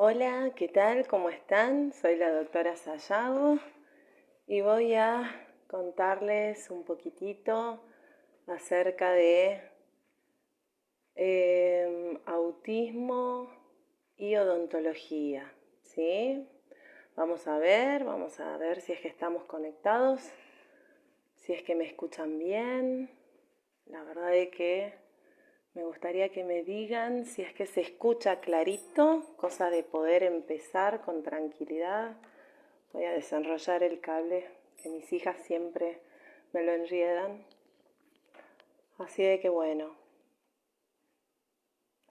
Hola, ¿qué tal? ¿Cómo están? Soy la doctora Sayago y voy a contarles un poquitito acerca de autismo y odontología, ¿sí? Vamos a ver si es que estamos conectados, si es que me escuchan bien. La verdad es que me gustaría que me digan si es que se escucha clarito, cosa de poder empezar con tranquilidad. Voy a desenrollar el cable, que mis hijas siempre me lo enriedan. Así de que bueno,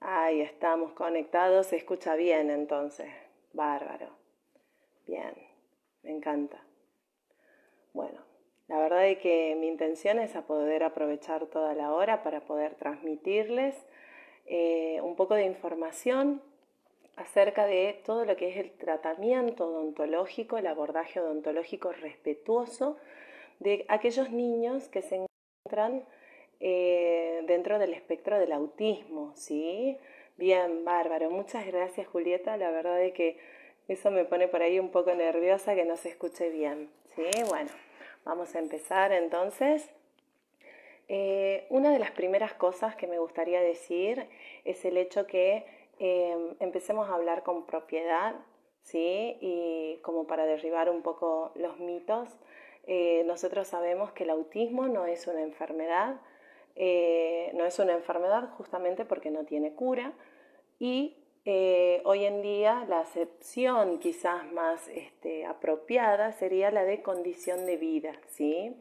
ahí estamos conectados, se escucha bien entonces. Bárbaro. Bien, me encanta. Bueno, la verdad es que mi intención es a poder aprovechar toda la hora para poder transmitirles un poco de información acerca de todo lo que es el tratamiento odontológico, el abordaje odontológico respetuoso de aquellos niños que se encuentran dentro del espectro del autismo, ¿sí? Bien, bárbaro. Muchas gracias, Julieta. La verdad es que eso me pone por ahí un poco nerviosa que no se escuche bien, ¿sí? Bueno, vamos a empezar entonces. Una de las primeras cosas que me gustaría decir es el hecho que empecemos a hablar con propiedad, ¿sí? Y como para derribar un poco los mitos, nosotros sabemos que el autismo no es una enfermedad, no es una enfermedad justamente porque no tiene cura y hoy en día la acepción quizás más apropiada sería la de condición de vida, ¿sí?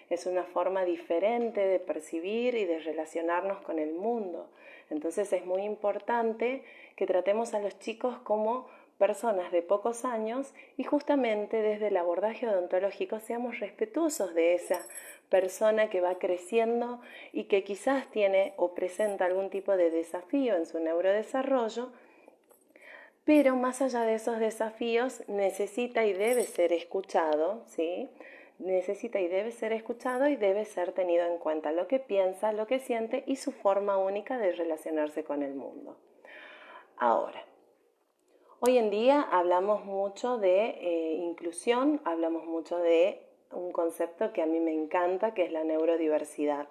Es una forma diferente de percibir y de relacionarnos con el mundo. Entonces es muy importante que tratemos a los chicos como personas de pocos años y justamente desde el abordaje odontológico seamos respetuosos de esa persona que va creciendo y que quizás tiene o presenta algún tipo de desafío en su neurodesarrollo, pero más allá de esos desafíos necesita y debe ser escuchado, ¿sí? Necesita y debe ser escuchado y debe ser tenido en cuenta lo que piensa, lo que siente y su forma única de relacionarse con el mundo. Ahora, hoy en día hablamos mucho de inclusión, hablamos mucho de un concepto que a mí me encanta, que es la neurodiversidad.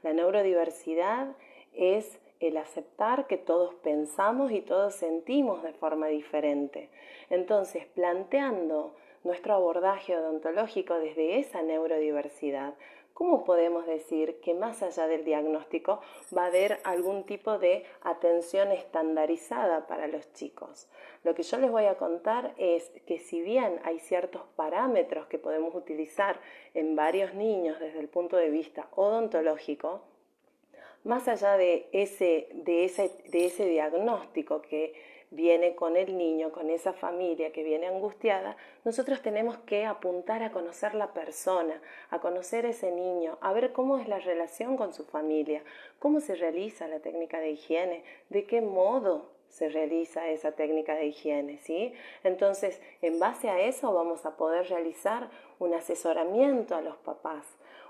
La neurodiversidad es el aceptar que todos pensamos y todos sentimos de forma diferente. Entonces, planteando nuestro abordaje odontológico desde esa neurodiversidad, ¿cómo podemos decir que más allá del diagnóstico va a haber algún tipo de atención estandarizada para los chicos? Lo que yo les voy a contar es que si bien hay ciertos parámetros que podemos utilizar en varios niños desde el punto de vista odontológico, más allá de ese diagnóstico que viene con el niño, con esa familia que viene angustiada, nosotros tenemos que apuntar a conocer la persona, a conocer ese niño, a ver cómo es la relación con su familia, cómo se realiza la técnica de higiene, de qué modo se realiza esa técnica de higiene, ¿sí? Entonces, en base a eso vamos a poder realizar un asesoramiento a los papás.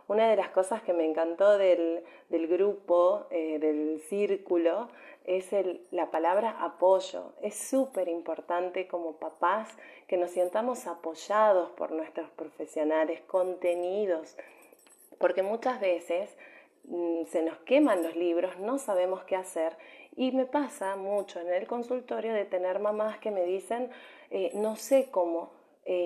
Una de las cosas que me encantó del grupo, del círculo, es la palabra apoyo. Es súper importante como papás que nos sientamos apoyados por nuestros profesionales, contenidos, porque muchas veces se nos queman los libros, no sabemos qué hacer y me pasa mucho en el consultorio de tener mamás que me dicen no sé cómo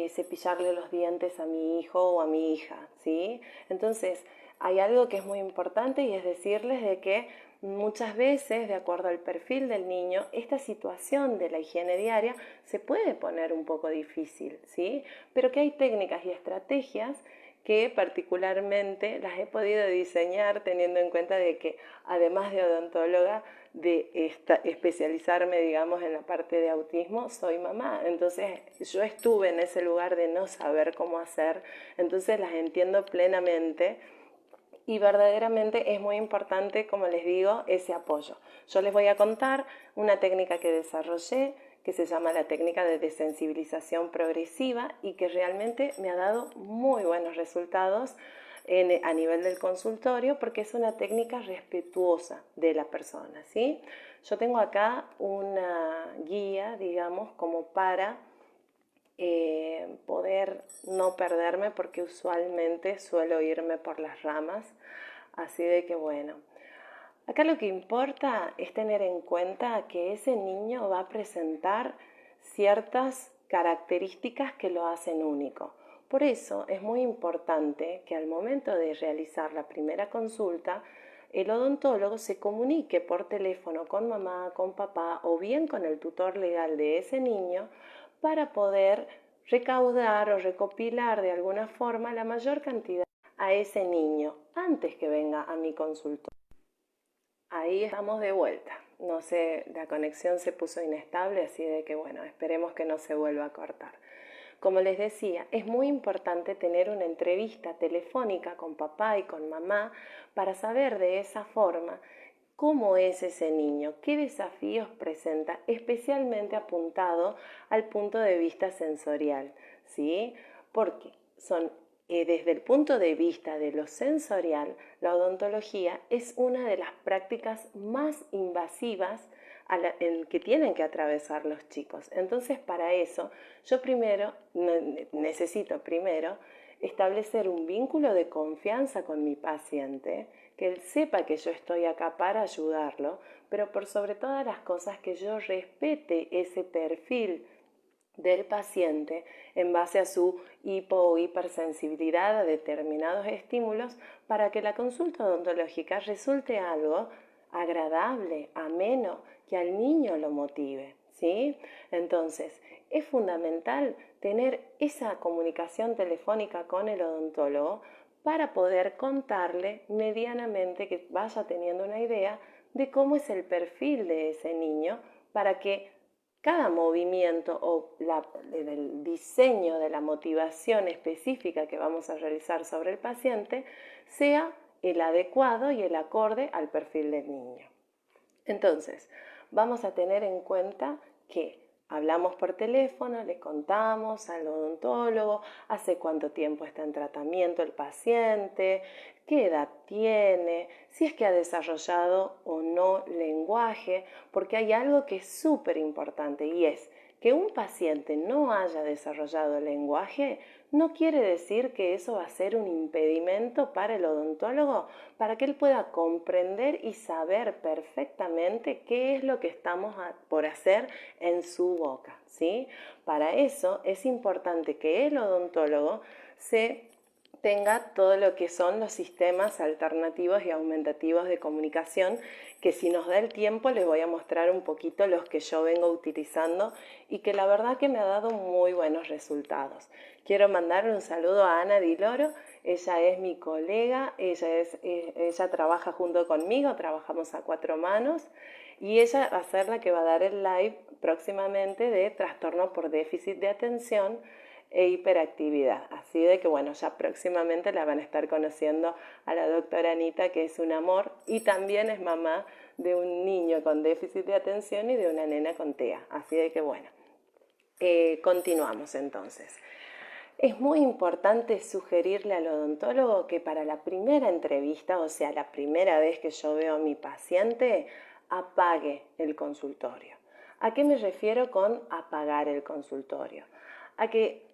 cepillarle los dientes a mi hijo o a mi hija, ¿sí? Entonces hay algo que es muy importante y es decirles de que muchas veces, de acuerdo al perfil del niño, esta situación de la higiene diaria se puede poner un poco difícil, ¿sí? Pero que hay técnicas y estrategias que particularmente las he podido diseñar teniendo en cuenta de que además de odontóloga, de especializarme, digamos, en la parte de autismo, soy mamá. Entonces yo estuve en ese lugar de no saber cómo hacer, entonces las entiendo plenamente y verdaderamente es muy importante, como les digo, ese apoyo. Yo les voy a contar una técnica que desarrollé que se llama la técnica de desensibilización progresiva y que realmente me ha dado muy buenos resultados a nivel del consultorio porque es una técnica respetuosa de la persona, ¿sí? Yo tengo acá una guía, digamos, como para poder no perderme, porque usualmente suelo irme por las ramas. Así de que bueno, acá lo que importa es tener en cuenta que ese niño va a presentar ciertas características que lo hacen único. Por eso es muy importante que al momento de realizar la primera consulta, el odontólogo se comunique por teléfono con mamá, con papá o bien con el tutor legal de ese niño para poder recaudar o recopilar de alguna forma la mayor cantidad a ese niño antes que venga a mi consultorio. Ahí estamos de vuelta. No sé, la conexión se puso inestable, así de que bueno, esperemos que no se vuelva a cortar. Como les decía, es muy importante tener una entrevista telefónica con papá y con mamá para saber de esa forma cómo es ese niño, qué desafíos presenta, especialmente apuntado al punto de vista sensorial, ¿sí? Porque desde el punto de vista de lo sensorial, la odontología es una de las prácticas más invasivas que tienen que atravesar los chicos. Entonces, para eso, yo necesito primero establecer un vínculo de confianza con mi paciente, que él sepa que yo estoy acá para ayudarlo, pero por sobre todas las cosas que yo respete ese perfil del paciente en base a su hipo o hipersensibilidad a determinados estímulos, para que la consulta odontológica resulte algo agradable, ameno, que al niño lo motive, ¿sí? Entonces, es fundamental tener esa comunicación telefónica con el odontólogo para poder contarle medianamente, que vaya teniendo una idea de cómo es el perfil de ese niño, para que cada movimiento o el diseño de la motivación específica que vamos a realizar sobre el paciente sea el adecuado y el acorde al perfil del niño. Entonces, vamos a tener en cuenta que hablamos por teléfono, le contamos al odontólogo hace cuánto tiempo está en tratamiento el paciente, qué edad tiene, si es que ha desarrollado o no lenguaje, porque hay algo que es súper importante, y es que un paciente no haya desarrollado lenguaje no quiere decir que eso va a ser un impedimento para el odontólogo, para que él pueda comprender y saber perfectamente qué es lo que estamos por hacer en su boca, ¿sí? Para eso es importante que el odontólogo tenga todo lo que son los sistemas alternativos y aumentativos de comunicación, que si nos da el tiempo les voy a mostrar un poquito los que yo vengo utilizando y que la verdad que me ha dado muy buenos resultados. Quiero mandar un saludo a Ana Di Loro. Ella es mi colega, ella trabaja junto conmigo, trabajamos a 4 manos, y ella va a ser la que va a dar el live próximamente de trastorno por déficit de atención e hiperactividad. Así de que bueno, ya próximamente la van a estar conociendo a la doctora Anita, que es un amor, y también es mamá de un niño con déficit de atención y de una nena con TEA. Así de que bueno, continuamos entonces. Es muy importante sugerirle al odontólogo que para la primera entrevista, o sea, la primera vez que yo veo a mi paciente, apague el consultorio. ¿A qué me refiero con apagar el consultorio? A que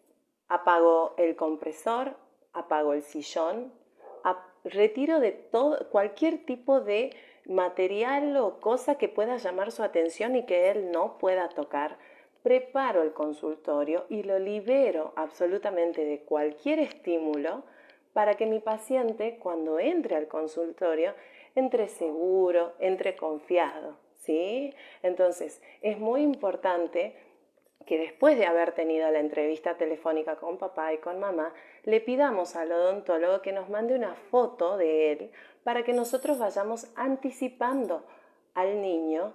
apago el compresor, apago el sillón, retiro de todo, cualquier tipo de material o cosa que pueda llamar su atención y que él no pueda tocar. Preparo el consultorio y lo libero absolutamente de cualquier estímulo para que mi paciente, cuando entre al consultorio, entre seguro, entre confiado, ¿sí? Entonces, es muy importante que después de haber tenido la entrevista telefónica con papá y con mamá, le pidamos al odontólogo que nos mande una foto de él para que nosotros vayamos anticipando al niño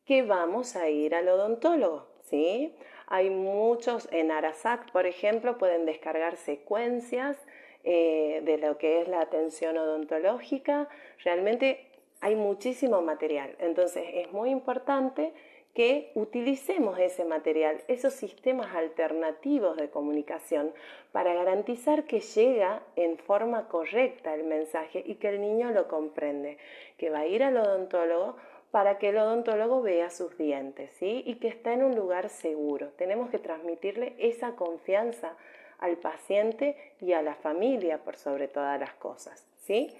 que vamos a ir al odontólogo, ¿sí? Hay muchos, en Arasac, por ejemplo, pueden descargar secuencias de lo que es la atención odontológica. Realmente hay muchísimo material, entonces es muy importante que utilicemos ese material, esos sistemas alternativos de comunicación, para garantizar que llega en forma correcta el mensaje y que el niño lo comprende, que va a ir al odontólogo para que el odontólogo vea sus dientes, ¿sí? Y que está en un lugar seguro. Tenemos que transmitirle esa confianza al paciente y a la familia por sobre todas las cosas, ¿sí?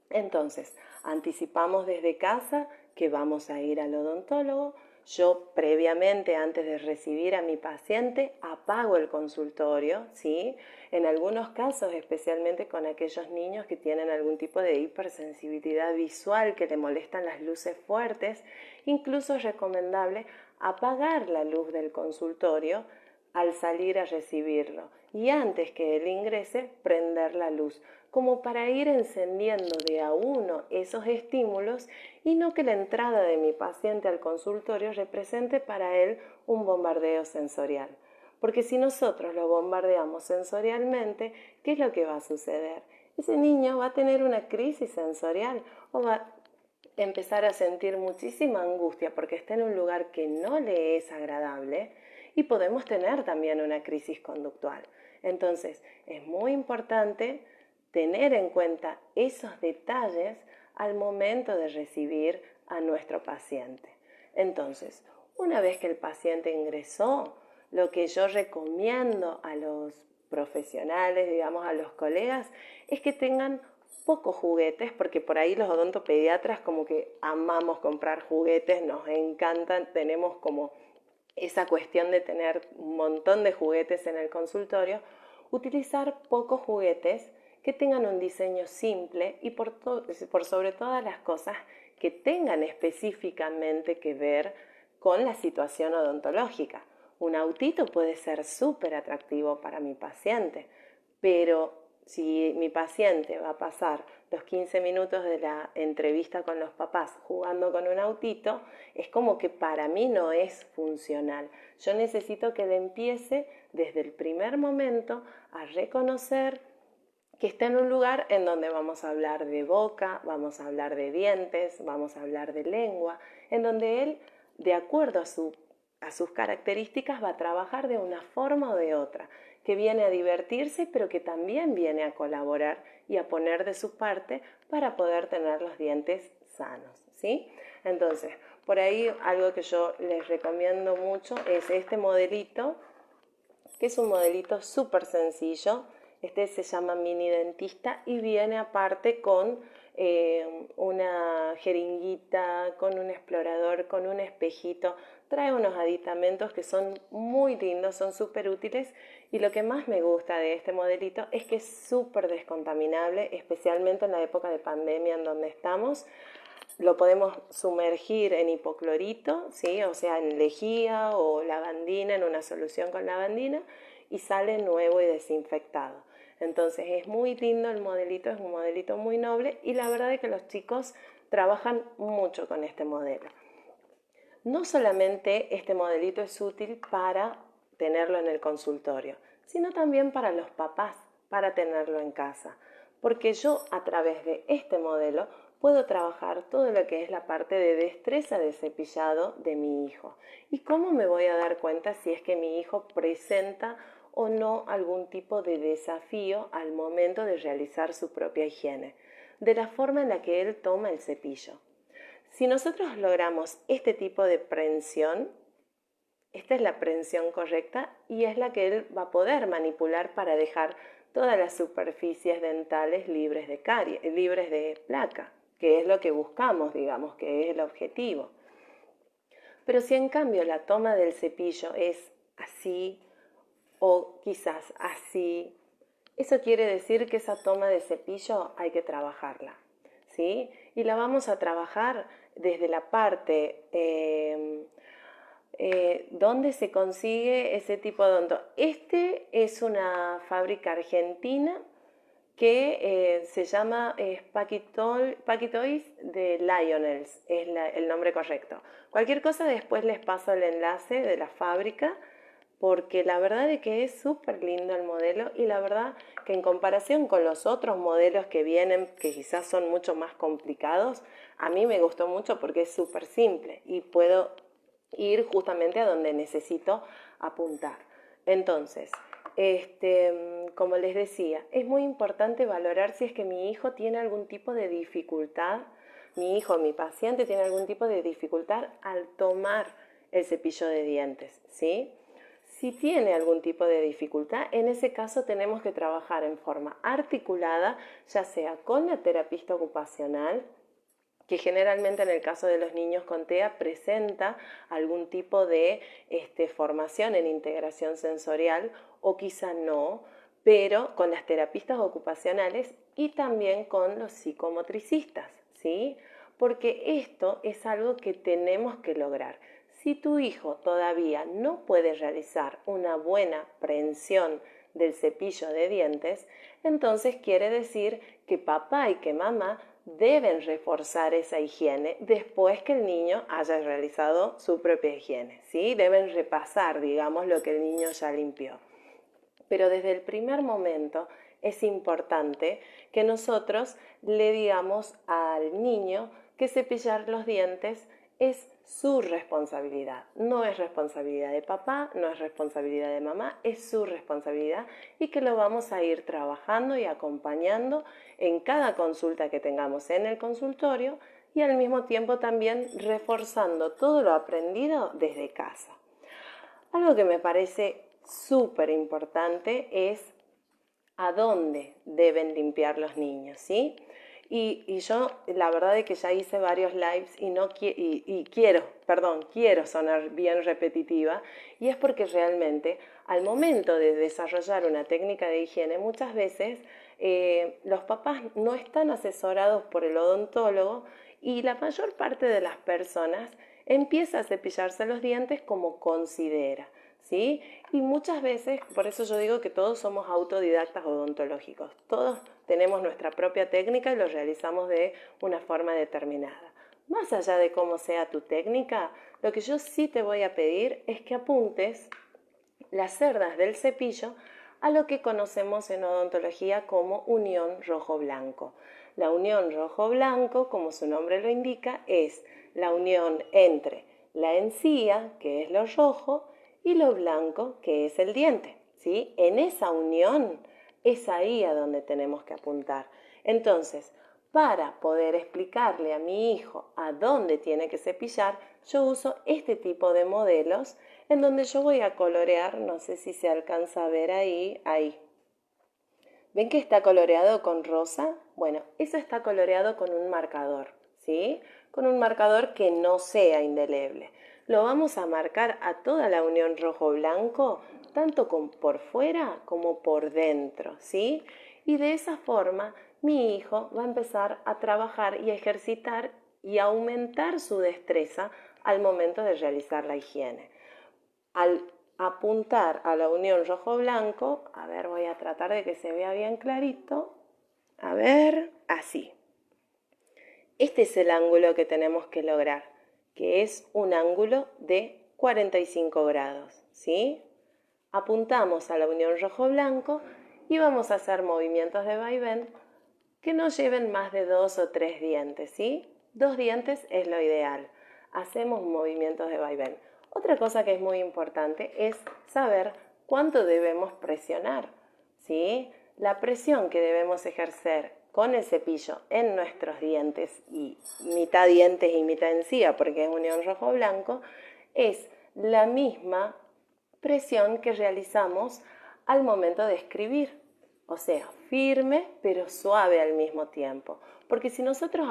Entonces, anticipamos desde casa que vamos a ir al odontólogo. Yo previamente, antes de recibir a mi paciente, apago el consultorio, ¿sí? En algunos casos, especialmente con aquellos niños que tienen algún tipo de hipersensibilidad visual, que le molestan las luces fuertes, incluso es recomendable apagar la luz del consultorio al salir a recibirlo y antes que él ingrese, prender la luz, como para ir encendiendo de a uno esos estímulos y no que la entrada de mi paciente al consultorio represente para él un bombardeo sensorial. Porque si nosotros lo bombardeamos sensorialmente, ¿qué es lo que va a suceder? Ese niño va a tener una crisis sensorial o va a empezar a sentir muchísima angustia porque está en un lugar que no le es agradable y podemos tener también una crisis conductual. Entonces, es muy importante tener en cuenta esos detalles al momento de recibir a nuestro paciente. Entonces, una vez que el paciente ingresó, lo que yo recomiendo a los profesionales, digamos a los colegas, es que tengan pocos juguetes, porque por ahí los odontopediatras como que amamos comprar juguetes, nos encantan, tenemos como esa cuestión de tener un montón de juguetes en el consultorio, utilizar pocos juguetes que tengan un diseño simple y por sobre todas las cosas que tengan específicamente que ver con la situación odontológica. Un autito puede ser súper atractivo para mi paciente, pero si mi paciente va a pasar los 15 minutos de la entrevista con los papás jugando con un autito, es como que para mí no es funcional. Yo necesito que él empiece desde el primer momento a reconocer que está en un lugar en donde vamos a hablar de boca, vamos a hablar de dientes, vamos a hablar de lengua, en donde él, de acuerdo a sus características, va a trabajar de una forma o de otra, que viene a divertirse, pero que también viene a colaborar y a poner de su parte para poder tener los dientes sanos, ¿sí? Entonces, por ahí algo que yo les recomiendo mucho es este modelito, que es un modelito súper sencillo. Este se llama Mini Dentista y viene aparte con una jeringuita, con un explorador, con un espejito. Trae unos aditamentos que son muy lindos, son súper útiles y lo que más me gusta de este modelito es que es súper descontaminable, especialmente en la época de pandemia en donde estamos. Lo podemos sumergir en hipoclorito, ¿sí? O sea, en lejía o lavandina, en una solución con lavandina, y sale nuevo y desinfectado. Entonces es muy lindo el modelito, es un modelito muy noble y la verdad es que los chicos trabajan mucho con este modelo. No solamente este modelito es útil para tenerlo en el consultorio, sino también para los papás, para tenerlo en casa. Porque yo a través de este modelo puedo trabajar todo lo que es la parte de destreza de cepillado de mi hijo. ¿Y cómo me voy a dar cuenta si es que mi hijo presenta o no algún tipo de desafío al momento de realizar su propia higiene? De la forma en la que él toma el cepillo. Si nosotros logramos este tipo de prensión, esta es la prensión correcta y es la que él va a poder manipular para dejar todas las superficies dentales libres de caries, libres de placa, que es lo que buscamos, digamos, que es el objetivo. Pero si en cambio la toma del cepillo es así o quizás así, eso quiere decir que esa toma de cepillo hay que trabajarla, ¿sí? Y la vamos a trabajar desde la parte donde se consigue ese tipo de odonto. Este es una fábrica argentina que se llama Paquitoys de Lionels, es el nombre correcto. Cualquier cosa después les paso el enlace de la fábrica, porque la verdad es que es súper lindo el modelo y la verdad que en comparación con los otros modelos que vienen, que quizás son mucho más complicados, a mí me gustó mucho porque es súper simple y puedo ir justamente a donde necesito apuntar. Entonces, como les decía, es muy importante valorar si es que mi hijo tiene algún tipo de dificultad mi hijo, mi paciente tiene algún tipo de dificultad al tomar el cepillo de dientes, ¿sí? Si tiene algún tipo de dificultad, en ese caso tenemos que trabajar en forma articulada, ya sea con la terapista ocupacional, que generalmente en el caso de los niños con TEA presenta algún tipo de formación en integración sensorial o quizá no, pero con las terapistas ocupacionales y también con los psicomotricistas, ¿sí? Porque esto es algo que tenemos que lograr. Si tu hijo todavía no puede realizar una buena prehensión del cepillo de dientes, entonces quiere decir que papá y que mamá deben reforzar esa higiene después que el niño haya realizado su propia higiene, ¿sí? Deben repasar, digamos, lo que el niño ya limpió. Pero desde el primer momento es importante que nosotros le digamos al niño que cepillar los dientes es su responsabilidad, no es responsabilidad de papá, no es responsabilidad de mamá, es su responsabilidad y que lo vamos a ir trabajando y acompañando en cada consulta que tengamos en el consultorio y al mismo tiempo también reforzando todo lo aprendido desde casa. Algo que me parece súper importante es a dónde deben limpiar los niños, ¿sí? Y yo la verdad es que ya hice varios lives y quiero sonar bien repetitiva, y es porque realmente al momento de desarrollar una técnica de higiene muchas veces los papás no están asesorados por el odontólogo y la mayor parte de las personas empieza a cepillarse los dientes como considera, ¿sí? Y muchas veces, por eso yo digo que todos somos autodidactas odontológicos, todos tenemos nuestra propia técnica y lo realizamos de una forma determinada. Más allá de cómo sea tu técnica, lo que yo sí te voy a pedir es que apuntes las cerdas del cepillo a lo que conocemos en odontología como unión rojo-blanco. La unión rojo-blanco, como su nombre lo indica, es la unión entre la encía, que es lo rojo, y lo blanco, que es el diente, ¿sí? En esa unión es ahí a donde tenemos que apuntar. Entonces, para poder explicarle a mi hijo a dónde tiene que cepillar, yo uso este tipo de modelos en donde yo voy a colorear, no sé si se alcanza a ver ahí. ¿Ven que está coloreado con rosa? Bueno, eso está coloreado con un marcador, ¿sí? Con un marcador que no sea indeleble. Lo vamos a marcar a toda la unión rojo-blanco, tanto por fuera como por dentro, ¿sí? Y de esa forma mi hijo va a empezar a trabajar y a ejercitar y a aumentar su destreza al momento de realizar la higiene. Al apuntar a la unión rojo-blanco, a ver, voy a tratar de que se vea bien clarito, a ver, así. Este es el ángulo que tenemos que lograr, que es un ángulo de 45 grados, ¿sí? Apuntamos a la unión rojo-blanco y vamos a hacer movimientos de vaivén que no lleven más de 2 o 3 dientes, ¿sí? 2 dientes es lo ideal. Hacemos movimientos de vaivén. Otra cosa que es muy importante es saber cuánto debemos presionar, ¿sí? La presión que debemos ejercer con el cepillo en nuestros dientes, y mitad dientes y mitad encía, porque es unión rojo-blanco, es la misma presión que realizamos al momento de escribir. O sea, firme pero suave al mismo tiempo. Porque si nosotros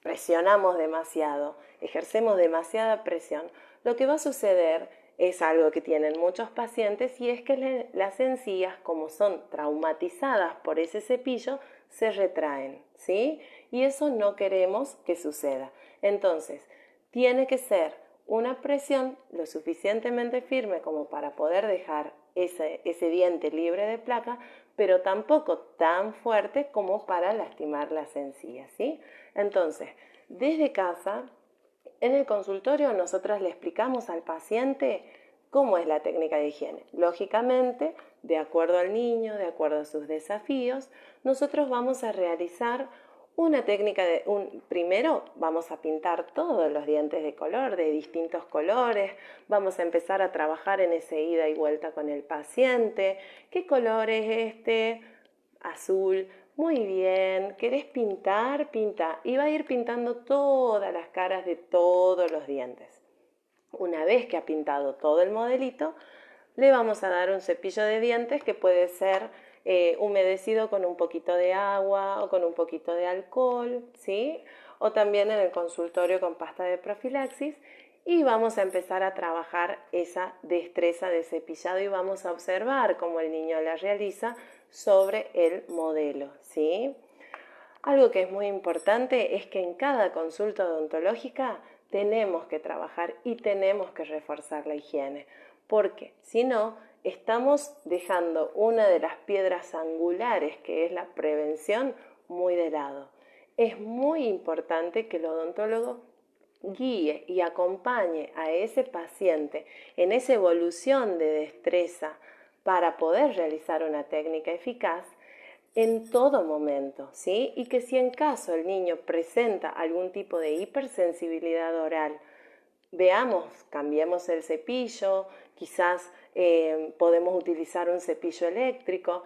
presionamos demasiado, ejercemos demasiada presión, lo que va a suceder es algo que tienen muchos pacientes, y es que las encías, como son traumatizadas por ese cepillo, se retraen, ¿sí? Y eso no queremos que suceda. Entonces, tiene que ser una presión lo suficientemente firme como para poder dejar ese diente libre de placa, pero tampoco tan fuerte como para lastimar las encías, ¿sí? Entonces, desde casa, en el consultorio, nosotras le explicamos al paciente cómo es la técnica de higiene. Lógicamente, de acuerdo al niño, de acuerdo a sus desafíos, nosotros vamos a realizar una técnica primero vamos a pintar todos los dientes de color, de distintos colores, vamos a empezar a trabajar en ese ida y vuelta con el paciente. ¿Qué color es este? Azul. Muy bien, ¿querés pintar? Pinta. Y va a ir pintando todas las caras de todos los dientes. Una vez que ha pintado todo el modelito, le vamos a dar un cepillo de dientes que puede ser humedecido con un poquito de agua o con un poquito de alcohol, ¿sí? O también en el consultorio con pasta de profilaxis. Y vamos a empezar a trabajar esa destreza de cepillado y vamos a observar cómo el niño la realiza sobre el modelo, ¿sí? Algo que es muy importante es que en cada consulta odontológica tenemos que trabajar y tenemos que reforzar la higiene, porque si no, estamos dejando una de las piedras angulares, que es la prevención, muy de lado. Es muy importante que el odontólogo guíe y acompañe a ese paciente en esa evolución de destreza para poder realizar una técnica eficaz en todo momento, ¿sí? Y que si en caso el niño presenta algún tipo de hipersensibilidad oral, veamos, cambiemos el cepillo, quizás podemos utilizar un cepillo eléctrico.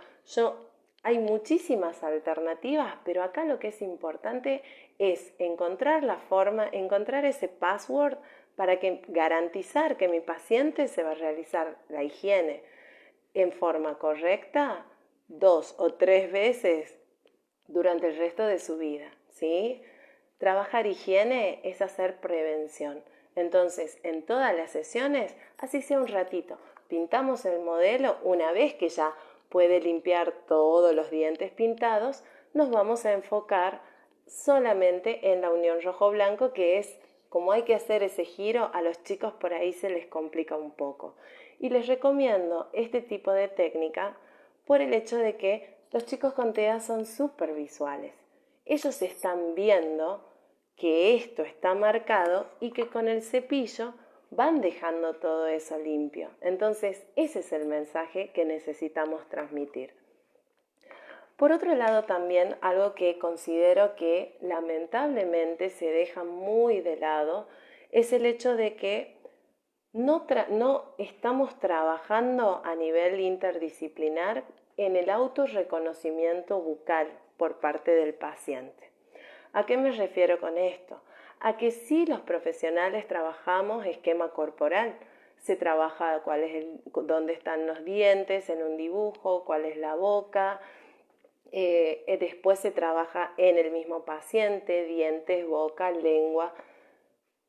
Hay muchísimas alternativas, pero acá lo que es importante es encontrar la forma, encontrar ese password para garantizar que mi paciente se va a realizar la higiene en forma correcta 2 o 3 veces durante el resto de su vida, ¿sí? Trabajar higiene es hacer prevención. Entonces, en todas las sesiones, así sea un ratito, pintamos el modelo. Una vez que ya puede limpiar todos los dientes pintados, nos vamos a enfocar solamente en la unión rojo-blanco, que es como hay que hacer ese giro, a los chicos por ahí se les complica un poco. Y les recomiendo este tipo de técnica por el hecho de que los chicos con TEA son súper visuales. Ellos están viendo que esto está marcado y que con el cepillo van dejando todo eso limpio. Entonces, ese es el mensaje que necesitamos transmitir. Por otro lado, también algo que considero que lamentablemente se deja muy de lado es el hecho de que no estamos trabajando a nivel interdisciplinar en el autorreconocimiento bucal por parte del paciente. ¿A qué me refiero con esto? A que sí, los profesionales trabajamos esquema corporal. Se trabaja dónde están los dientes en un dibujo, cuál es la boca. Después se trabaja en el mismo paciente, dientes, boca, lengua,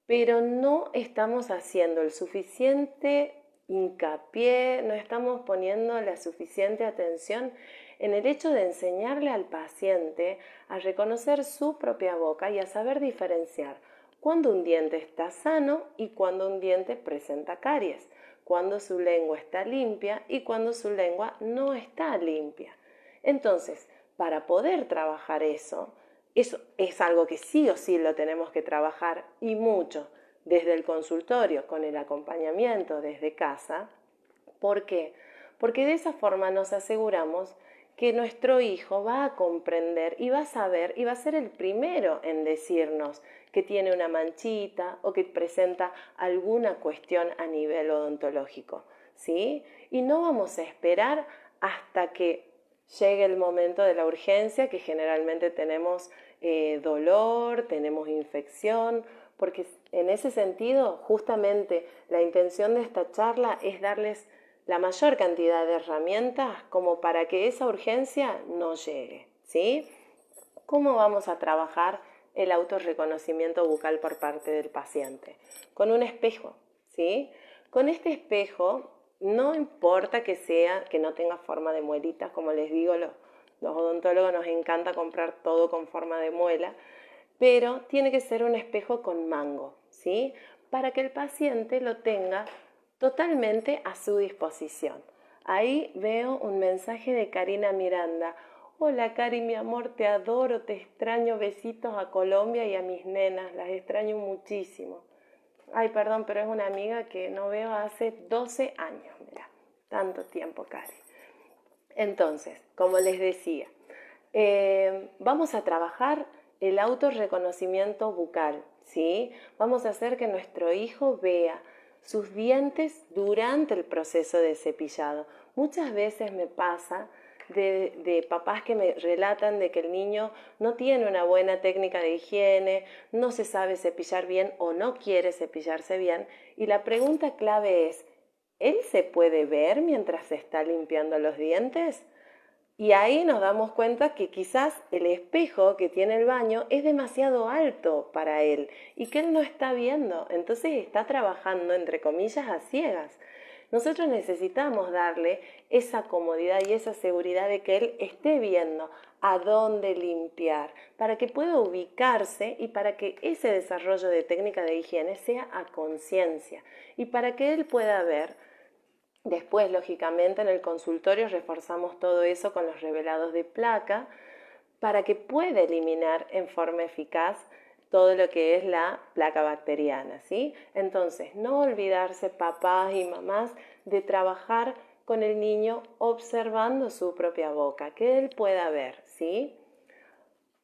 pero no estamos haciendo el suficiente hincapié, no estamos poniendo la suficiente atención en el hecho de enseñarle al paciente a reconocer su propia boca y a saber diferenciar cuando un diente está sano y cuando un diente presenta caries, cuando su lengua está limpia y cuando su lengua no está limpia. Entonces, para poder trabajar eso es algo que sí o sí lo tenemos que trabajar, y mucho, desde el consultorio, con el acompañamiento desde casa. ¿Por qué? Porque de esa forma nos aseguramos que nuestro hijo va a comprender y va a saber y va a ser el primero en decirnos que tiene una manchita o que presenta alguna cuestión a nivel odontológico, ¿sí? Y no vamos a esperar hasta que llegue el momento de la urgencia, que generalmente tenemos dolor, tenemos infección, porque en ese sentido, justamente la intención de esta charla es darles la mayor cantidad de herramientas como para que esa urgencia no llegue, ¿sí? ¿Cómo vamos a trabajar el autorreconocimiento bucal por parte del paciente? Con un espejo, ¿sí? Con este espejo, no importa que no tenga forma de muelitas, como les digo, los odontólogos nos encanta comprar todo con forma de muela, pero tiene que ser un espejo con mango, ¿sí? Para que el paciente lo tenga totalmente a su disposición. Ahí veo un mensaje de Karina Miranda. Hola Cari, mi amor, te adoro, te extraño, besitos a Colombia y a mis nenas, las extraño muchísimo. Ay, perdón, pero es una amiga que no veo hace 12 años, mira, tanto tiempo, Cari. Entonces, como les decía, vamos a trabajar el autorreconocimiento bucal, ¿sí? Vamos a hacer que nuestro hijo vea sus dientes durante el proceso de cepillado. Muchas veces me pasa de papás que me relatan de que el niño no tiene una buena técnica de higiene, no se sabe cepillar bien o no quiere cepillarse bien. Y la pregunta clave es, ¿él se puede ver mientras se está limpiando los dientes? Y ahí nos damos cuenta que quizás el espejo que tiene el baño es demasiado alto para él y que él no está viendo. Entonces está trabajando, entre comillas, a ciegas. Nosotros necesitamos darle esa comodidad y esa seguridad de que él esté viendo a dónde limpiar, para que pueda ubicarse y para que ese desarrollo de técnica de higiene sea a conciencia y para que él pueda ver. Después, lógicamente, en el consultorio reforzamos todo eso con los revelados de placa para que pueda eliminar en forma eficaz todo lo que es la placa bacteriana, ¿sí? Entonces, no olvidarse, papás y mamás, de trabajar con el niño observando su propia boca, que él pueda ver, ¿sí?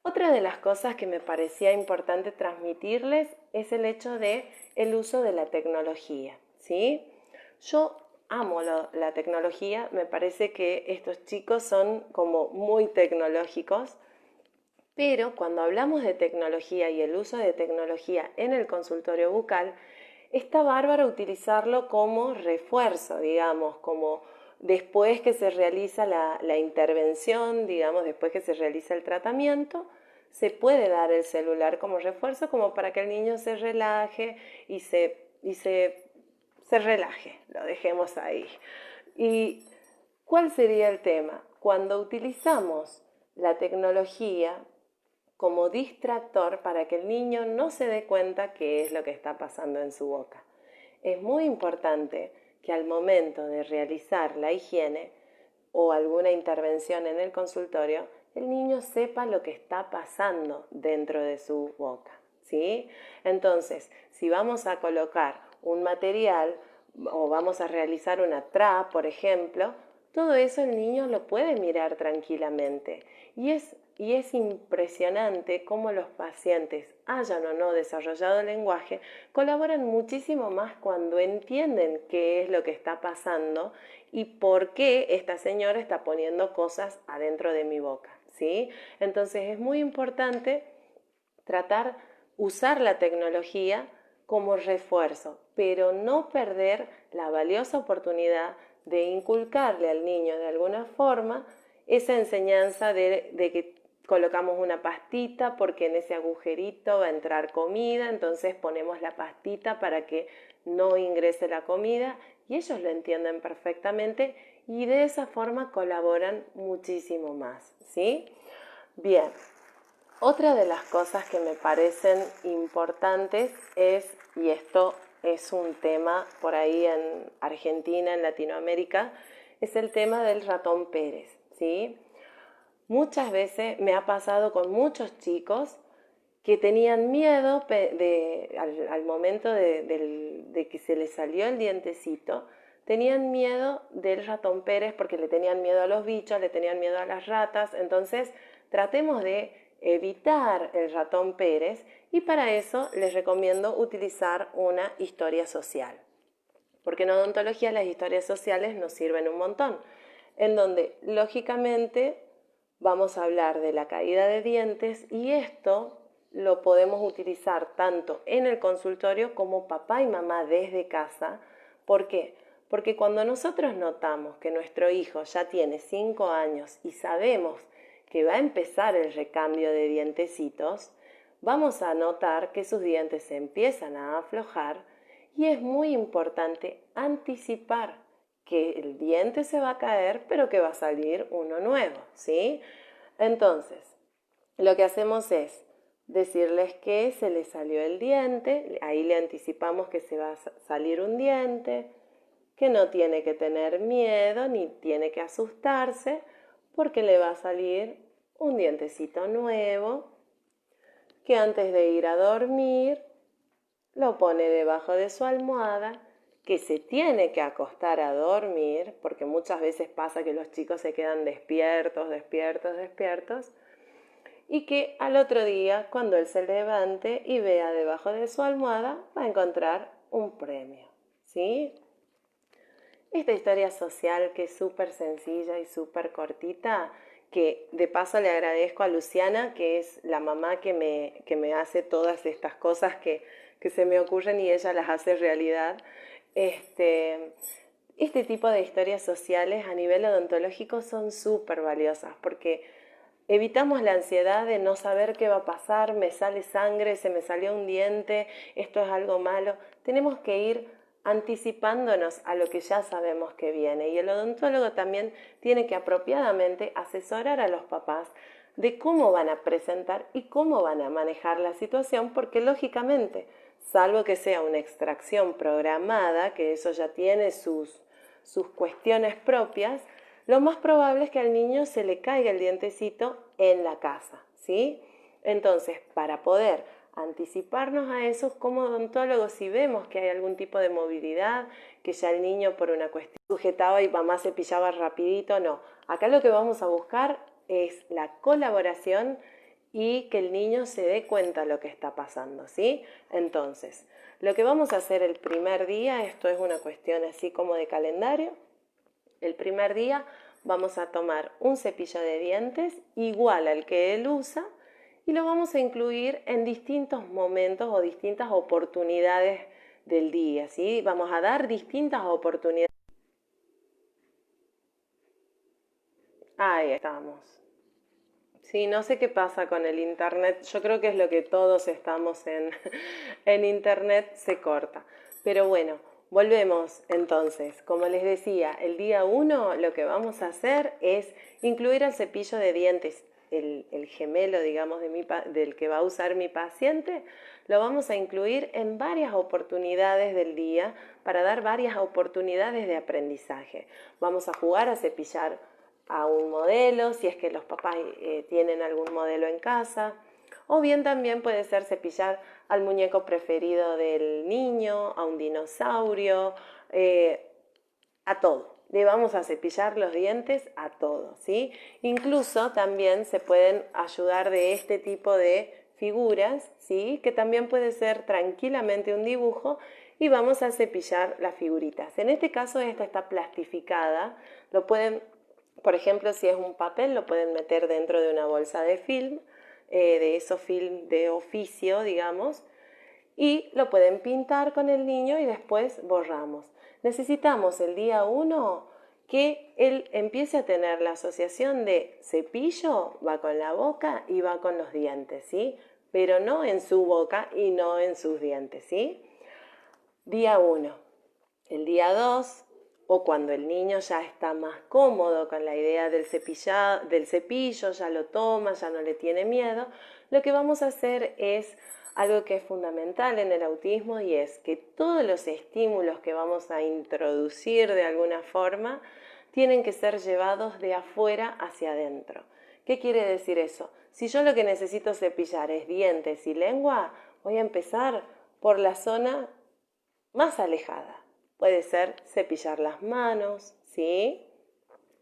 Otra de las cosas que me parecía importante transmitirles es el hecho de el uso de la tecnología, ¿sí? Yo amo la tecnología, me parece que estos chicos son como muy tecnológicos, pero cuando hablamos de tecnología y el uso de tecnología en el consultorio bucal, está bárbaro utilizarlo como refuerzo, digamos, como después que se realiza la intervención, digamos, después que se realiza el tratamiento, se puede dar el celular como refuerzo como para que el niño se relaje y se relaje, lo dejemos ahí. ¿Y cuál sería el tema? Cuando utilizamos la tecnología como distractor para que el niño no se dé cuenta qué es lo que está pasando en su boca. Es muy importante que al momento de realizar la higiene o alguna intervención en el consultorio, el niño sepa lo que está pasando dentro de su boca, ¿sí? Entonces, si vamos a colocar un material o vamos a realizar una trap, por ejemplo, todo eso el niño lo puede mirar tranquilamente. Y es impresionante cómo los pacientes, hayan o no desarrollado el lenguaje, colaboran muchísimo más cuando entienden qué es lo que está pasando y por qué esta señora está poniendo cosas adentro de mi boca, ¿sí? Entonces es muy importante usar la tecnología como refuerzo, pero no perder la valiosa oportunidad de inculcarle al niño de alguna forma esa enseñanza de que colocamos una pastita porque en ese agujerito va a entrar comida, entonces ponemos la pastita para que no ingrese la comida y ellos lo entienden perfectamente y de esa forma colaboran muchísimo más, ¿sí? Bien. Otra de las cosas que me parecen importantes es, y esto es un tema por ahí en Argentina, en Latinoamérica, es el tema del ratón Pérez, ¿sí? Muchas veces me ha pasado con muchos chicos que tenían miedo al momento de que se les salió el dientecito, tenían miedo del ratón Pérez porque le tenían miedo a los bichos, le tenían miedo a las ratas, entonces tratemos de evitar el ratón Pérez y para eso les recomiendo utilizar una historia social. Porque en odontología las historias sociales nos sirven un montón, en donde lógicamente vamos a hablar de la caída de dientes y esto lo podemos utilizar tanto en el consultorio como papá y mamá desde casa. ¿Por qué? Porque cuando nosotros notamos que nuestro hijo ya tiene 5 años y sabemos que va a empezar el recambio de dientecitos, vamos a notar que sus dientes se empiezan a aflojar y es muy importante anticipar que el diente se va a caer, pero que va a salir uno nuevo, ¿sí? Entonces, lo que hacemos es decirles que se le salió el diente, ahí le anticipamos que se va a salir un diente, que no tiene que tener miedo ni tiene que asustarse, porque le va a salir un dientecito nuevo, que antes de ir a dormir lo pone debajo de su almohada, que se tiene que acostar a dormir, porque muchas veces pasa que los chicos se quedan despiertos, y que al otro día, cuando él se levante y vea debajo de su almohada, va a encontrar un premio, ¿sí? esta historia social que es súper sencilla y súper cortita, que de paso le agradezco a Luciana, que es la mamá que me hace todas estas cosas que se me ocurren y ella las hace realidad. Este tipo de historias sociales a nivel odontológico son súper valiosas porque evitamos la ansiedad de no saber qué va a pasar, me sale sangre, se me salió un diente, esto es algo malo. Tenemos que ir anticipándonos a lo que ya sabemos que viene. Y el odontólogo también tiene que apropiadamente asesorar a los papás de cómo van a presentar y cómo van a manejar la situación, porque lógicamente, salvo que sea una extracción programada, que eso ya tiene sus cuestiones propias, lo más probable es que al niño se le caiga el dientecito en la casa, ¿sí? Entonces, para poder anticiparnos a eso, como odontólogos, si vemos que hay algún tipo de movilidad, que ya el niño por una cuestión sujetaba y mamá cepillaba rapidito, no. Acá lo que vamos a buscar es la colaboración y que el niño se dé cuenta de lo que está pasando, ¿sí? Entonces, lo que vamos a hacer el primer día, esto es una cuestión así como de calendario, el primer día vamos a tomar un cepillo de dientes igual al que él usa y lo vamos a incluir en distintos momentos o distintas oportunidades del día, ¿sí? Vamos a dar distintas oportunidades. Ahí estamos. Sí, no sé qué pasa con el internet. Yo creo que es lo que todos estamos en internet, se corta. Pero bueno, volvemos entonces. Como les decía, el día 1 lo que vamos a hacer es incluir el cepillo de dientes, el gemelo, digamos, del que va a usar mi paciente. Lo vamos a incluir en varias oportunidades del día para dar varias oportunidades de aprendizaje. Vamos a jugar a cepillar a un modelo, si es que los papás tienen algún modelo en casa, o bien también puede ser cepillar al muñeco preferido del niño, a un dinosaurio, a todo. Le vamos a cepillar los dientes a todo, ¿sí? Incluso también se pueden ayudar de este tipo de figuras, ¿sí? Que también puede ser tranquilamente un dibujo y vamos a cepillar las figuritas. En este caso esta está plastificada, lo pueden, por ejemplo, si es un papel, lo pueden meter dentro de una bolsa de film, de esos film de oficio, digamos, y lo pueden pintar con el niño y después borramos. Necesitamos el día 1 que él empiece a tener la asociación de cepillo, va con la boca y va con los dientes, ¿sí? Pero no en su boca y no en sus dientes, ¿sí? Día 1. El día 2, o cuando el niño ya está más cómodo con la idea del cepillo, ya lo toma, ya no le tiene miedo, lo que vamos a hacer es algo que es fundamental en el autismo y es que todos los estímulos que vamos a introducir de alguna forma tienen que ser llevados de afuera hacia adentro. ¿Qué quiere decir eso? Si yo lo que necesito cepillar es dientes y lengua, voy a empezar por la zona más alejada. Puede ser cepillar las manos, ¿sí?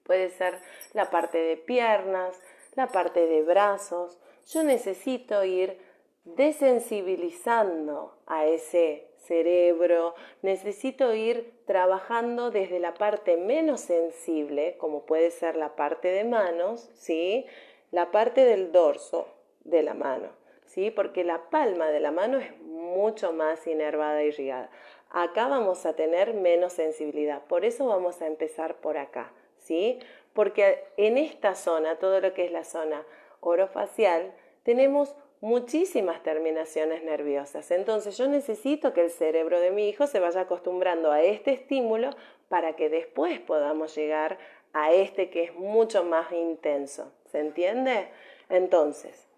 Puede ser la parte de piernas, la parte de brazos. Yo necesito ir desensibilizando a ese cerebro, necesito ir trabajando desde la parte menos sensible, como puede ser la parte de manos, ¿sí? La parte del dorso de la mano, ¿sí? Porque la palma de la mano es mucho más inervada y irrigada. Acá vamos a tener menos sensibilidad, por eso vamos a empezar por acá, ¿sí? Porque en esta zona, todo lo que es la zona orofacial, tenemos muchísimas terminaciones nerviosas. Entonces yo necesito que el cerebro de mi hijo se vaya acostumbrando a este estímulo para que después podamos llegar a este que es mucho más intenso. ¿Se entiende? Entonces,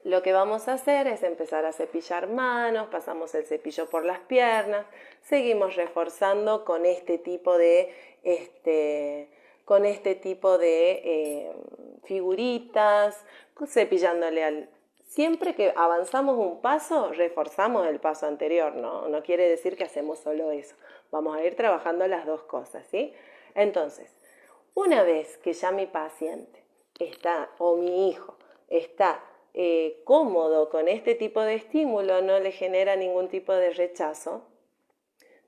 lo que vamos a hacer es empezar a cepillar manos, pasamos el cepillo por las piernas, seguimos reforzando con este tipo de figuritas, cepillándole al... Siempre que avanzamos un paso, reforzamos el paso anterior, ¿no? No quiere decir que hacemos solo eso. Vamos a ir trabajando las dos cosas, ¿sí? Entonces, una vez que ya mi paciente está, o mi hijo, está cómodo con este tipo de estímulo, no le genera ningún tipo de rechazo,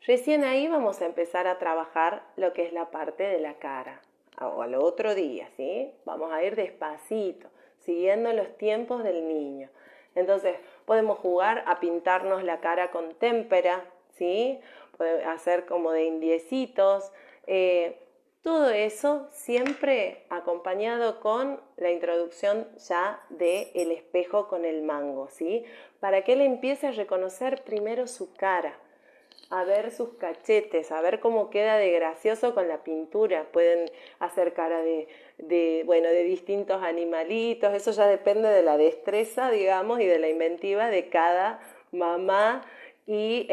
Recién ahí vamos a empezar a trabajar lo que es la parte de la cara, o al otro día, ¿sí? Vamos a ir despacito, siguiendo los tiempos del niño. Entonces, podemos jugar a pintarnos la cara con témpera, ¿sí? Podemos hacer como de indiecitos. Todo eso siempre acompañado con la introducción ya del espejo con el mango, ¿sí? Para que él empiece a reconocer primero su cara, a ver sus cachetes, a ver cómo queda de gracioso con la pintura. Pueden hacer cara de distintos animalitos, eso ya depende de la destreza, digamos, y de la inventiva de cada mamá. Y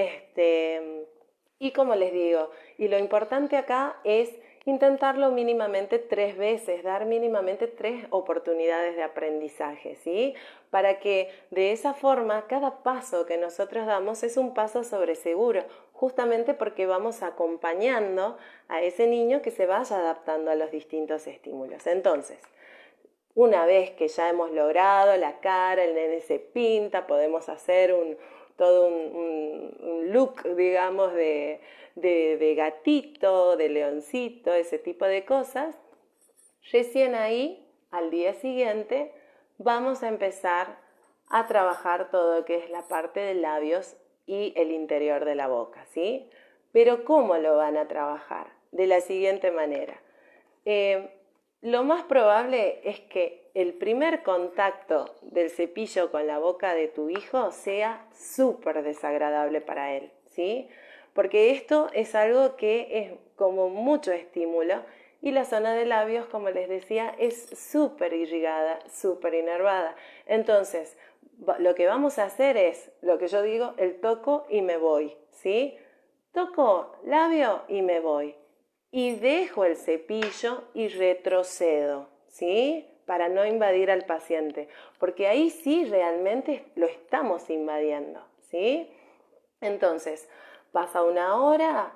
como les digo, y lo importante acá es intentarlo mínimamente 3 veces, dar mínimamente 3 oportunidades de aprendizaje, ¿sí? Para que de esa forma cada paso que nosotros damos es un paso sobre seguro, justamente porque vamos acompañando a ese niño que se vaya adaptando a los distintos estímulos. Entonces, una vez que ya hemos logrado la cara, el nene se pinta, podemos hacer todo un look, digamos, de gatito, de leoncito, ese tipo de cosas. Recién ahí, al día siguiente, vamos a empezar a trabajar todo lo que es la parte de labios y el interior de la boca, ¿sí? Pero ¿cómo lo van a trabajar? De la siguiente manera. Lo más probable es que el primer contacto del cepillo con la boca de tu hijo sea súper desagradable para él, ¿sí? Porque esto es algo que es como mucho estímulo y la zona de labios, como les decía, es súper irrigada, súper inervada. Entonces, lo que vamos a hacer es, lo que yo digo, el toco y me voy, ¿sí? Toco labio y me voy. Y dejo el cepillo y retrocedo, ¿sí? Para no invadir al paciente, porque ahí sí realmente lo estamos invadiendo, ¿sí? Entonces, pasa una hora,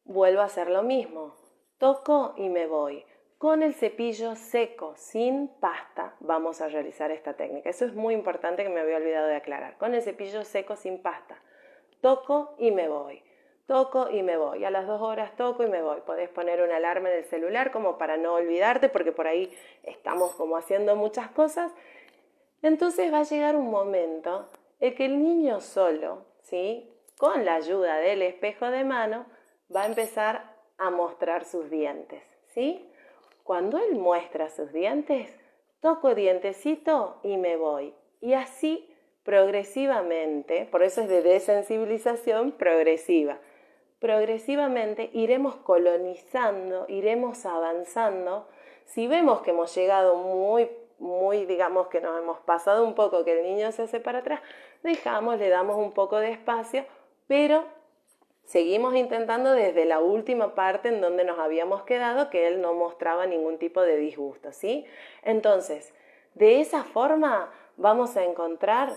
vuelvo a hacer lo mismo, toco y me voy. Con el cepillo seco, sin pasta, vamos a realizar esta técnica. Eso es muy importante que me había olvidado de aclarar. Con el cepillo seco, sin pasta. Toco y me voy. Toco y me voy. A las 2 horas toco y me voy. Podés poner una alarma en el celular como para no olvidarte, porque por ahí estamos como haciendo muchas cosas. Entonces va a llegar un momento en que el niño solo, ¿sí?, con la ayuda del espejo de mano, va a empezar a mostrar sus dientes, ¿sí? Cuando él muestra sus dientes, toco dientecito y me voy. Y así progresivamente, por eso es de desensibilización progresiva, progresivamente iremos colonizando, iremos avanzando. Si vemos que hemos llegado muy, digamos que nos hemos pasado un poco, que el niño se hace para atrás, dejamos, le damos un poco de espacio, pero seguimos intentando desde la última parte en donde nos habíamos quedado, que él no mostraba ningún tipo de disgusto, ¿sí? Entonces, de esa forma vamos a encontrar,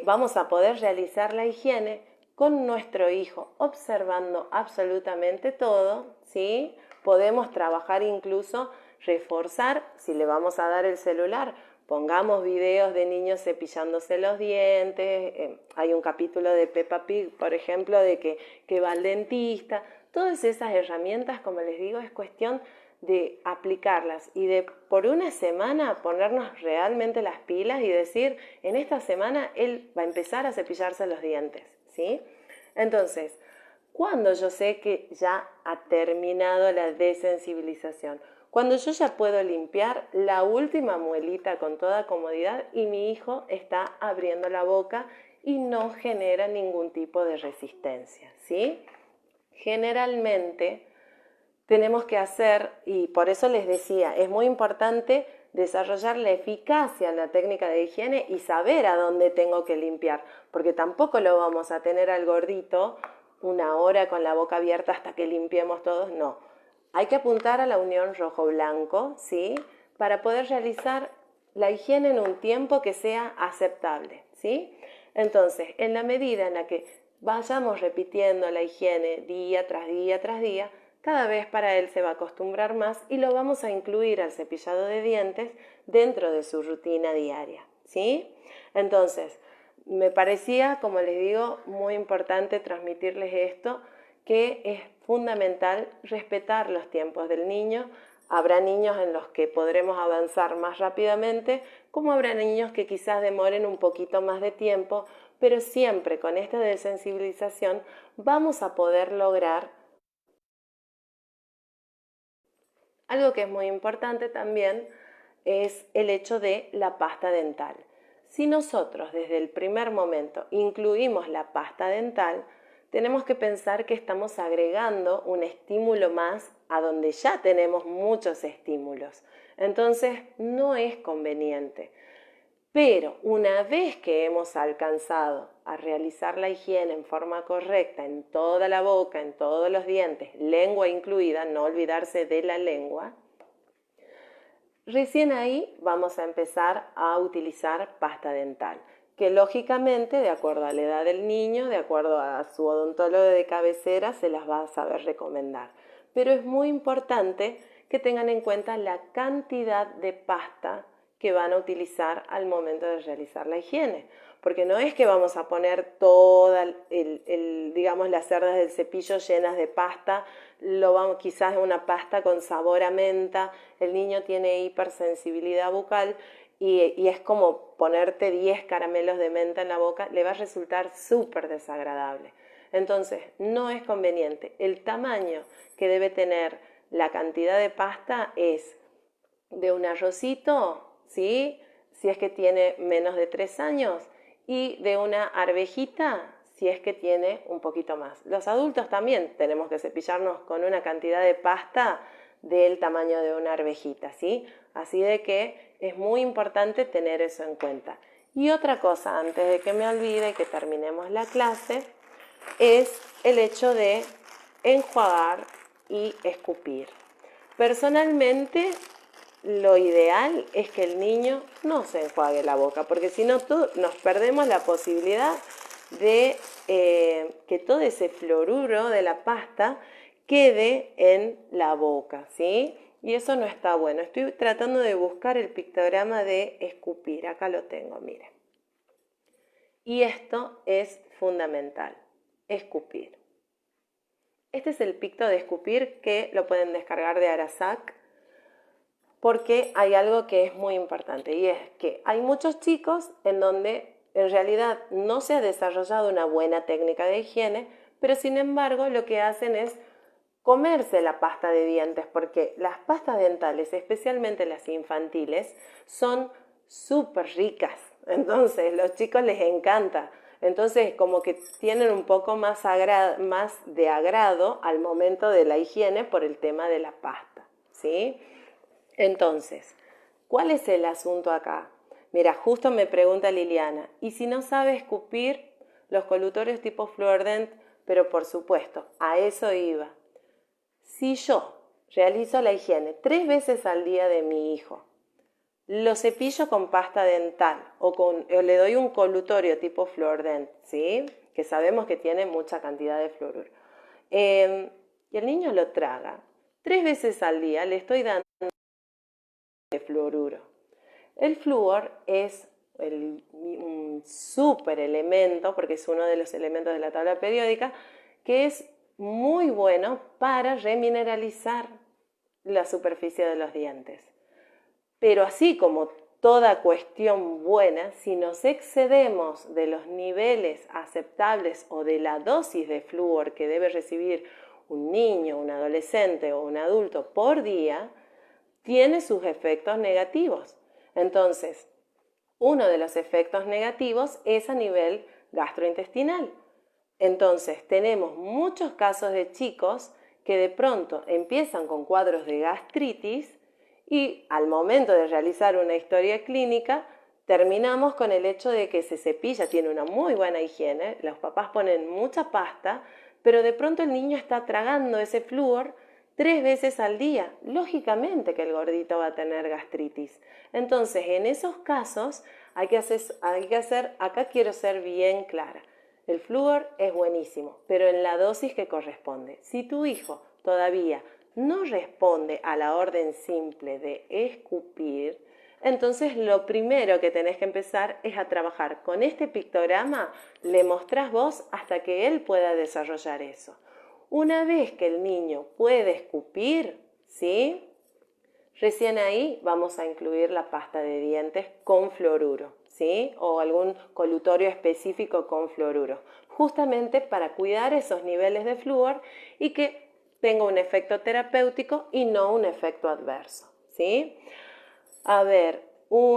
vamos a poder realizar la higiene con nuestro hijo, observando absolutamente todo, ¿sí? Podemos trabajar incluso, reforzar, si le vamos a dar el celular, pongamos videos de niños cepillándose los dientes. Hay un capítulo de Peppa Pig, por ejemplo, de que va al dentista. Todas esas herramientas, como les digo, es cuestión de aplicarlas y de por una semana ponernos realmente las pilas y decir, en esta semana él va a empezar a cepillarse los dientes, ¿sí? Entonces, ¿cuándo yo sé que ya ha terminado la desensibilización? Cuando yo ya puedo limpiar la última muelita con toda comodidad y mi hijo está abriendo la boca y no genera ningún tipo de resistencia, ¿sí? Generalmente tenemos que hacer, y por eso les decía, es muy importante desarrollar la eficacia en la técnica de higiene y saber a dónde tengo que limpiar, porque tampoco lo vamos a tener al gordito una hora con la boca abierta hasta que limpiemos todos, no. Hay que apuntar a la unión rojo-blanco, ¿sí?, para poder realizar la higiene en un tiempo que sea aceptable, ¿sí? Entonces, en la medida en la que vayamos repitiendo la higiene día tras día tras día, cada vez para él se va a acostumbrar más y lo vamos a incluir al cepillado de dientes dentro de su rutina diaria, ¿sí? Entonces, me parecía, como les digo, muy importante transmitirles esto, que es fundamental respetar los tiempos del niño. Habrá niños en los que podremos avanzar más rápidamente, como habrá niños que quizás demoren un poquito más de tiempo, pero siempre con esta desensibilización vamos a poder lograr algo que es muy importante también, es el hecho de la pasta dental. Si nosotros desde el primer momento incluimos la pasta dental, tenemos que pensar que estamos agregando un estímulo más a donde ya tenemos muchos estímulos. Entonces no es conveniente. Pero una vez que hemos alcanzado a realizar la higiene en forma correcta en toda la boca, en todos los dientes, lengua incluida, no olvidarse de la lengua, recién ahí vamos a empezar a utilizar pasta dental, que lógicamente, de acuerdo a la edad del niño, de acuerdo a su odontólogo de cabecera, se las va a saber recomendar. Pero es muy importante que tengan en cuenta la cantidad de pasta que van a utilizar al momento de realizar la higiene. Porque no es que vamos a poner todas digamos, las cerdas del cepillo llenas de pasta, quizás una pasta con sabor a menta, el niño tiene hipersensibilidad bucal y es como ponerte 10 caramelos de menta en la boca, le va a resultar súper desagradable. Entonces, no es conveniente. El tamaño que debe tener la cantidad de pasta es de un arrocito, ¿sí? Si es que tiene menos de 3 años, y de una arvejita, si es que tiene un poquito más. Los adultos también tenemos que cepillarnos con una cantidad de pasta del tamaño de una arvejita, ¿sí? Así de que es muy importante tener eso en cuenta. Y otra cosa, antes de que me olvide y que terminemos la clase, es el hecho de enjuagar y escupir. Personalmente, lo ideal es que el niño no se enjuague la boca, porque si no nos perdemos la posibilidad de que todo ese fluoruro de la pasta quede en la boca, ¿sí? Y eso no está bueno. Estoy tratando de buscar el pictograma de escupir. Acá lo tengo, miren. Y esto es fundamental, escupir. Este es el picto de escupir que lo pueden descargar de Arasac, porque hay algo que es muy importante y es que hay muchos chicos en donde en realidad no se ha desarrollado una buena técnica de higiene, pero sin embargo lo que hacen es comerse la pasta de dientes, porque las pastas dentales, especialmente las infantiles, son súper ricas. Entonces, a los chicos les encanta. Entonces, como que tienen un poco más de agrado al momento de la higiene por el tema de la pasta, ¿sí? Entonces, ¿cuál es el asunto acá? Mira, justo me pregunta Liliana, ¿y si no sabe escupir los colutorios tipo Fluordent? Pero por supuesto, a eso iba. Si yo realizo la higiene 3 veces al día de mi hijo, lo cepillo con pasta dental o le doy un colutorio tipo Fluordent, ¿sí? Que sabemos que tiene mucha cantidad de fluoruro, y el niño lo traga, 3 veces al día le estoy dando de fluoruro. El flúor es un súper elemento, porque es uno de los elementos de la tabla periódica, que es muy bueno para remineralizar la superficie de los dientes. Pero así como toda cuestión buena, si nos excedemos de los niveles aceptables o de la dosis de flúor que debe recibir un niño, un adolescente o un adulto por día, tiene sus efectos negativos. Entonces, uno de los efectos negativos es a nivel gastrointestinal. Entonces, tenemos muchos casos de chicos que de pronto empiezan con cuadros de gastritis y al momento de realizar una historia clínica terminamos con el hecho de que se cepilla, tiene una muy buena higiene, los papás ponen mucha pasta, pero de pronto el niño está tragando ese flúor 3 veces al día. Lógicamente que el gordito va a tener gastritis. Entonces, en esos casos hay que hacer, acá quiero ser bien clara, el flúor es buenísimo, pero en la dosis que corresponde. Si tu hijo todavía no responde a la orden simple de escupir, entonces lo primero que tenés que empezar es a trabajar con este pictograma, le mostrás vos hasta que él pueda desarrollar eso. Una vez que el niño puede escupir, ¿sí? Recién ahí vamos a incluir la pasta de dientes con fluoruro, ¿sí? O algún colutorio específico con fluoruro, justamente para cuidar esos niveles de flúor y que tenga un efecto terapéutico y no un efecto adverso, ¿sí? A ver,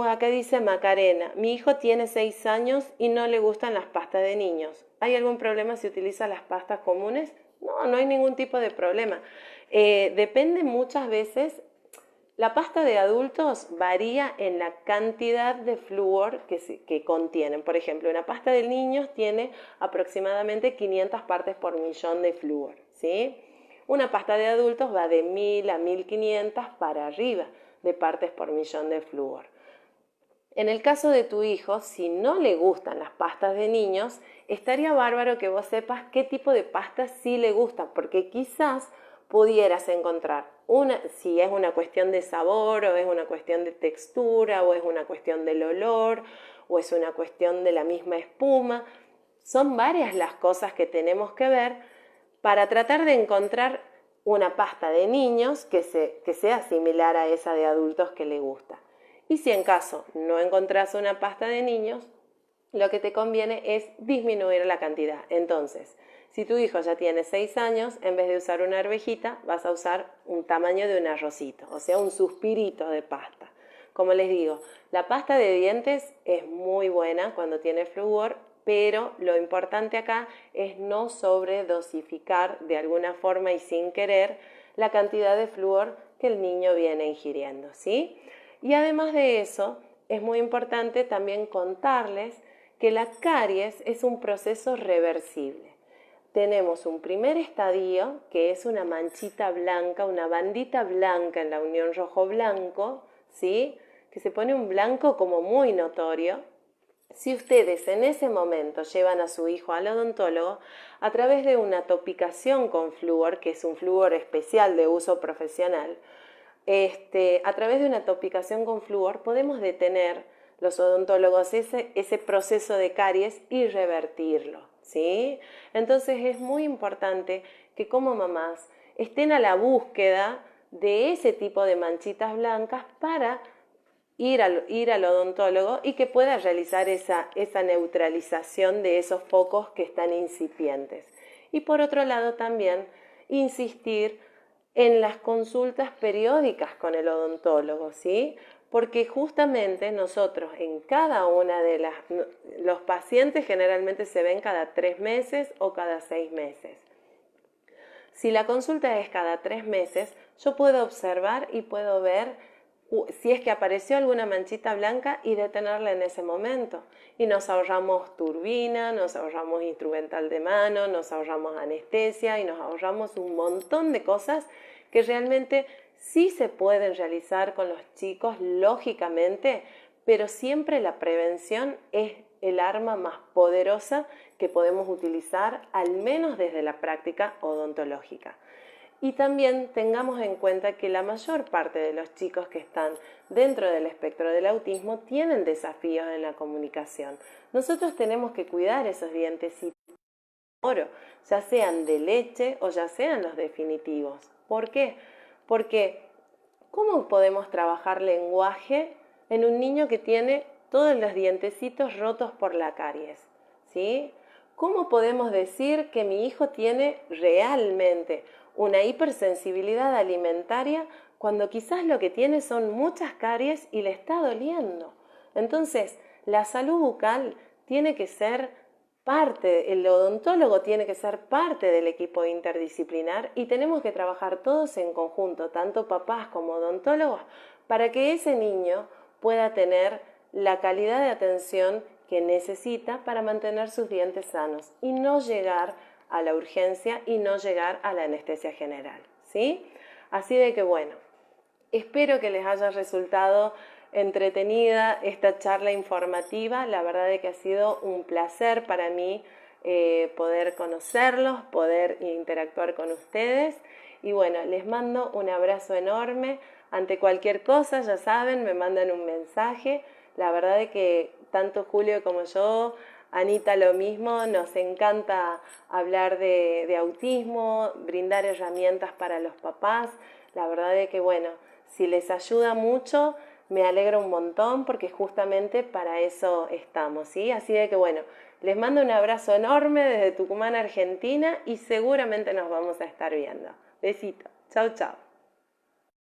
acá dice Macarena, mi hijo tiene 6 años y no le gustan las pastas de niños. ¿Hay algún problema si utiliza las pastas comunes? No, no hay ningún tipo de problema. Depende muchas veces. La pasta de adultos varía en la cantidad de flúor que contienen. Por ejemplo, una pasta de niños tiene aproximadamente 500 partes por millón de flúor, ¿sí? Una pasta de adultos va de 1000 a 1500 para arriba de partes por millón de flúor. En el caso de tu hijo, si no le gustan las pastas de niños, estaría bárbaro que vos sepas qué tipo de pastas sí le gustan, porque quizás pudieras encontrar si es una cuestión de sabor, o es una cuestión de textura, o es una cuestión del olor, o es una cuestión de la misma espuma. Son varias las cosas que tenemos que ver para tratar de encontrar una pasta de niños que sea similar a esa de adultos que le gusta. Y si en caso no encontrás una pasta de niños, lo que te conviene es disminuir la cantidad. Entonces, si tu hijo ya tiene 6 años, en vez de usar una arvejita, vas a usar un tamaño de un arrocito, o sea, un suspirito de pasta. Como les digo, la pasta de dientes es muy buena cuando tiene flúor, pero lo importante acá es no sobredosificar de alguna forma y sin querer la cantidad de flúor que el niño viene ingiriendo, ¿sí? Y además de eso, es muy importante también contarles que la caries es un proceso reversible. Tenemos un primer estadio, que es una manchita blanca, una bandita blanca en la unión rojo-blanco, ¿sí? Que se pone un blanco como muy notorio. Si ustedes en ese momento llevan a su hijo al odontólogo, a través de una topicación con flúor, que es un flúor especial de uso profesional, a través de una topicación con flúor podemos detener los odontólogos ese proceso de caries y revertirlo, ¿sí? Entonces es muy importante que como mamás estén a la búsqueda de ese tipo de manchitas blancas para ir al odontólogo y que pueda realizar esa neutralización de esos focos que están incipientes. Y por otro lado también insistir en las consultas periódicas con el odontólogo, ¿sí? Porque justamente nosotros en cada una de los pacientes generalmente se ven cada 3 meses o cada 6 meses. Si la consulta es cada 3 meses, yo puedo observar y puedo ver si es que apareció alguna manchita blanca y detenerla en ese momento. Y nos ahorramos turbina, nos ahorramos instrumental de mano, nos ahorramos anestesia y nos ahorramos un montón de cosas que realmente sí se pueden realizar con los chicos, lógicamente, pero siempre la prevención es el arma más poderosa que podemos utilizar, al menos desde la práctica odontológica. Y también tengamos en cuenta que la mayor parte de los chicos que están dentro del espectro del autismo tienen desafíos en la comunicación. Nosotros tenemos que cuidar esos dientecitos de oro, ya sean de leche o ya sean los definitivos. ¿Por qué? Porque ¿cómo podemos trabajar lenguaje en un niño que tiene todos los dientecitos rotos por la caries? ¿Sí? ¿Cómo podemos decir que mi hijo tiene realmente una hipersensibilidad alimentaria cuando quizás lo que tiene son muchas caries y le está doliendo? Entonces, la salud bucal tiene que ser parte, el odontólogo tiene que ser parte del equipo interdisciplinar y tenemos que trabajar todos en conjunto, tanto papás como odontólogos, para que ese niño pueda tener la calidad de atención que necesita para mantener sus dientes sanos y no llegar a la urgencia y no llegar a la anestesia general, ¿sí? Así de que bueno, espero que les haya resultado entretenida esta charla informativa. La verdad es que ha sido un placer para mí poder conocerlos, poder interactuar con ustedes. Y bueno, les mando un abrazo enorme. Ante cualquier cosa, ya saben, me mandan un mensaje. La verdad es que tanto Julio como yo Anita lo mismo, nos encanta hablar de autismo, brindar herramientas para los papás. La verdad es que bueno, si les ayuda mucho, me alegro un montón porque justamente para eso estamos, ¿sí? Así de que bueno, les mando un abrazo enorme desde Tucumán, Argentina y seguramente nos vamos a estar viendo. Besito. Chau, chau.